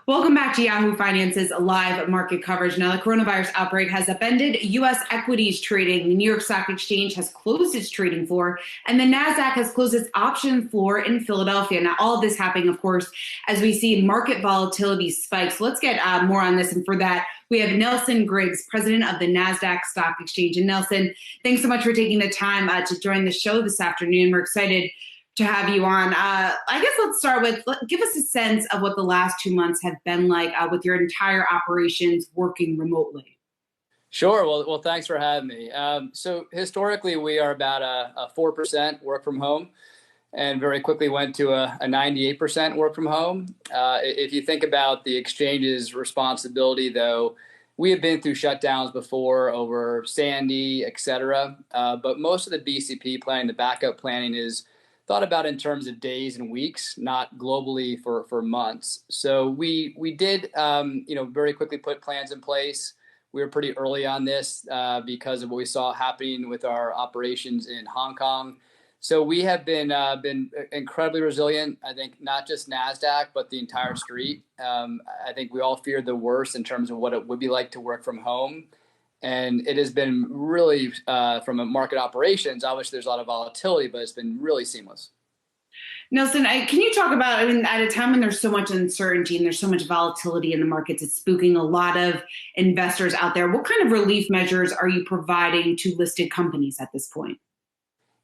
Welcome back to Yahoo Finance's live market coverage. Now, the coronavirus outbreak has upended U.S. equities trading. The New York Stock Exchange has closed its trading floor, and the Nasdaq has closed its option floor in Philadelphia. Now, all of this happening, of course, as we see market volatility spike. So let's get more on this. And for that, we have Nelson Griggs, president of the Nasdaq Stock Exchange. And Nelson, thanks so much for taking the time to join the show this afternoon. We're excited to have you on. I guess let's start with, give us a sense of what the last 2 months have been like with your entire operations working remotely. Sure. Well, thanks for having me. So historically, we are about a 4% work from home, and very quickly went to a 98% work from home. If you think about the exchange's responsibility, though, we have been through shutdowns before over Sandy, et cetera. But most of the BCP planning, the backup planning, is thought about in terms of days and weeks, not globally for months. So we did, very quickly put plans in place. We were pretty early on this because of what we saw happening with our operations in Hong Kong. So we have been incredibly resilient. I think not just Nasdaq, but the entire street. I think we all feared the worst in terms of what it would be like to work from home. And it has been really, from a market operations, obviously there's a lot of volatility, but it's been really seamless. Nelson, can you talk about, at a time when there's so much uncertainty and there's so much volatility in the markets, it's spooking a lot of investors out there. What kind of relief measures are you providing to listed companies at this point?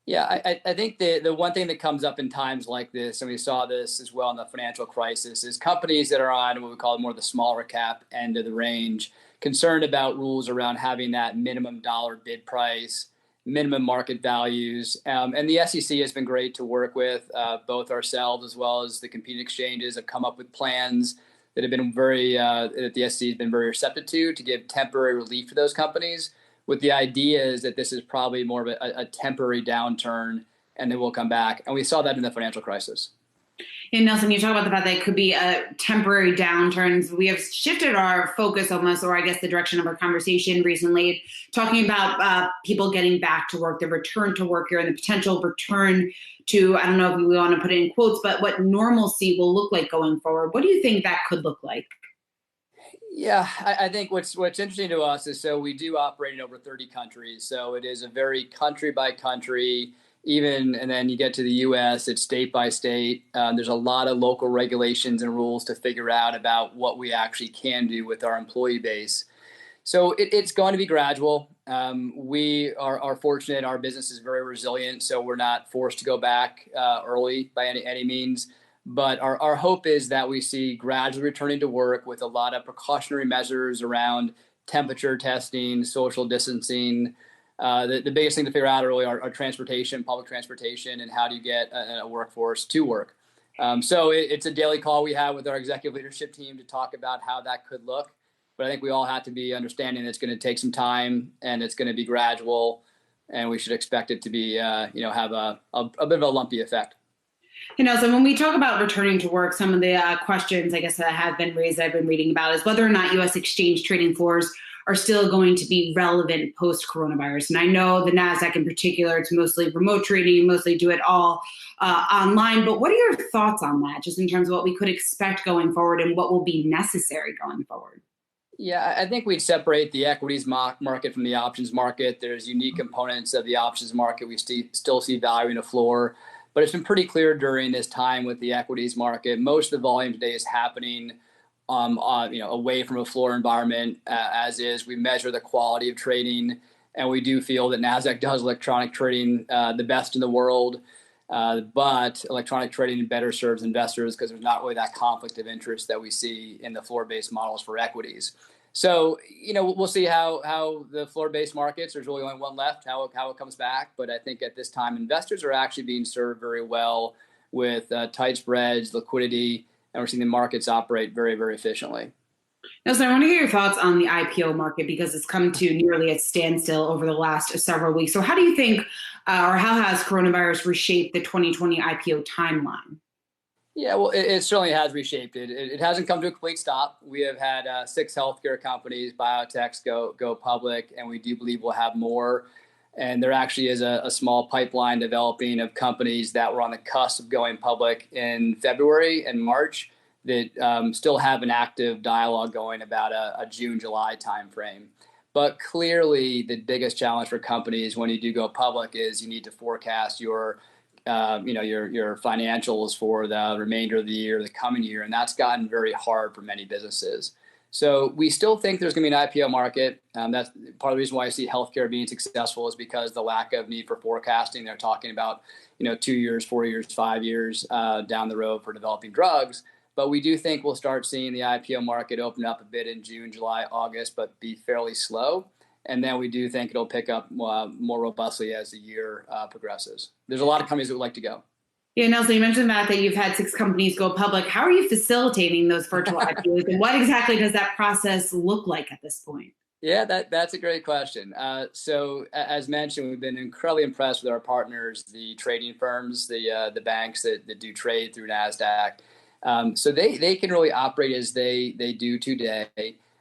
Yeah, I think the one thing that comes up in times like this, and we saw this as well in the financial crisis, is companies that are on what we call more the smaller cap end of the range, concerned about rules around having that minimum dollar bid price, minimum market values. And the SEC has been great to work with. Both ourselves as well as the competing exchanges have come up with plans that have been that the SEC has been very receptive to give temporary relief to those companies, with the idea is that this is probably more of a temporary downturn and then we'll come back. And we saw that in the financial crisis. And Nelson, you talk about the fact that it could be a temporary downturn. We have shifted our focus almost, or I guess the direction of our conversation recently, talking about people getting back to work, the return to work here, and the potential return to, I don't know if we want to put it in quotes, but what normalcy will look like going forward. What do you think that could look like? Yeah, I think what's interesting to us is, so we do operate in over 30 countries. So it is a very country by country, and then you get to the U.S., it's state by state. There's a lot of local regulations and rules to figure out about what we actually can do with our employee base. So it's going to be gradual. We are fortunate. Our business is very resilient, so we're not forced to go back early by any means. But our hope is that we see gradually returning to work with a lot of precautionary measures around temperature testing, social distancing. The biggest thing to figure out really are transportation, public transportation, and how do you get a workforce to work. So it's a daily call we have with our executive leadership team to talk about how that could look. But I think we all have to be understanding that it's going to take some time and it's going to be gradual, and we should expect it to be, have a bit of a lumpy effect. So when we talk about returning to work, some of the questions, I guess, that have been raised, I've been reading about, is whether or not U.S. exchange trading floors are still going to be relevant post-coronavirus. And I know the Nasdaq in particular, it's mostly remote trading, you mostly do it all online. But what are your thoughts on that, just in terms of what we could expect going forward and what will be necessary going forward? Yeah, I think we'd separate the equities market from the options market. There's unique components of the options market. We still see value in a floor. But it's been pretty clear during this time with the equities market, most of the volume today is happening away from a floor environment. As is, we measure the quality of trading, and we do feel that Nasdaq does electronic trading the best in the world. But electronic trading better serves investors because there's not really that conflict of interest that we see in the floor-based models for equities. So, we'll see how the floor-based markets, there's really only one left, how it comes back. But I think at this time, investors are actually being served very well with tight spreads, liquidity, and we're seeing the markets operate very, very efficiently. Nelson, I want to get your thoughts on the IPO market because it's come to nearly a standstill over the last several weeks. So how do you think, or how has coronavirus reshaped the 2020 IPO timeline? Yeah, well, it certainly has reshaped it. It hasn't come to a complete stop. We have had 6 healthcare companies, biotechs go public, and we do believe we'll have more. And there actually is a small pipeline developing of companies that were on the cusp of going public in February and March that still have an active dialogue going about a June, July timeframe. But clearly, the biggest challenge for companies when you do go public is you need to forecast your financials for the remainder of the year, the coming year, and that's gotten very hard for many businesses. So we still think there's going to be an IPO market. That's part of the reason why I see healthcare being successful is because the lack of need for forecasting. They're talking about 2 years, 4 years, 5 years down the road for developing drugs. But we do think we'll start seeing the IPO market open up a bit in June, July, August, but be fairly slow. And then we do think it'll pick up more robustly as the year progresses. There's a lot of companies that would like to go. Yeah, Nelson, you mentioned that you've had 6 companies go public. How are you facilitating those virtual IPOs, and what exactly does that process look like at this point? Yeah, that's a great question. So as mentioned, we've been incredibly impressed with our partners, the trading firms, the banks that do trade through Nasdaq. So they can really operate as they do today.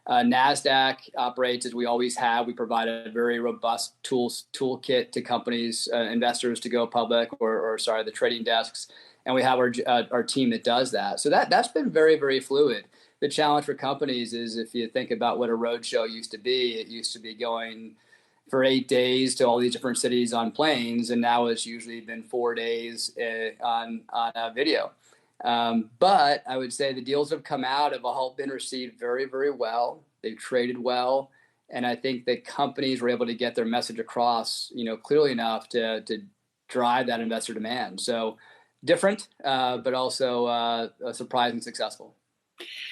Nasdaq operates as we always have. We provide a very robust toolkit to companies, investors to go public, or the trading desks, and we have our team that does that. So that's been very, very fluid. The challenge for companies is if you think about what a roadshow used to be, it used to be going for 8 days to all these different cities on planes, and now it's usually been 4 days on a video. But I would say the deals that have come out have all been received very, very well. They've traded well. And I think that companies were able to get their message across, clearly enough to drive that investor demand. So different, but also surprisingly successful.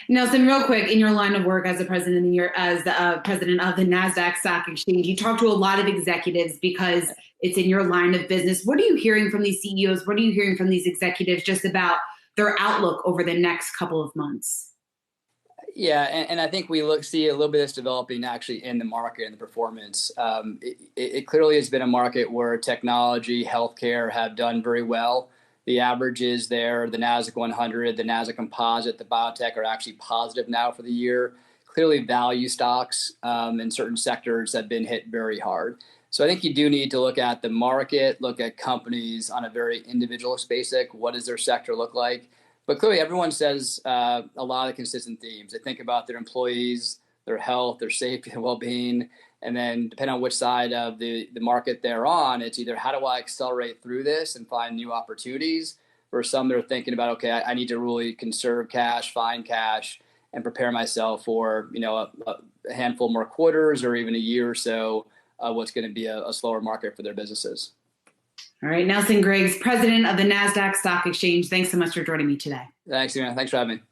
Nelson, real quick, in your line of work as the president of the Nasdaq Stock Exchange, you talk to a lot of executives because it's in your line of business. What are you hearing from these CEOs? What are you hearing from these executives just about their outlook over the next couple of months? Yeah, and I think we see a little bit of this developing actually in the market and the performance. It clearly has been a market where technology, healthcare have done very well. The averages there, the Nasdaq 100, the Nasdaq Composite, the biotech are actually positive now for the year. Clearly value stocks in certain sectors have been hit very hard. So I think you do need to look at the market, look at companies on a very individualist basis. What does their sector look like? But clearly everyone says a lot of consistent themes. They think about their employees, their health, their safety, and well-being. And then depending on which side of the market they're on, it's either how do I accelerate through this and find new opportunities? For some, they're thinking about, okay, I need to really conserve cash, find cash, and prepare myself for a handful more quarters or even a year or so what's going to be a slower market for their businesses. All right, Nelson Griggs, president of the Nasdaq Stock Exchange. Thanks so much for joining me today. Thanks, Ina. Thanks for having me.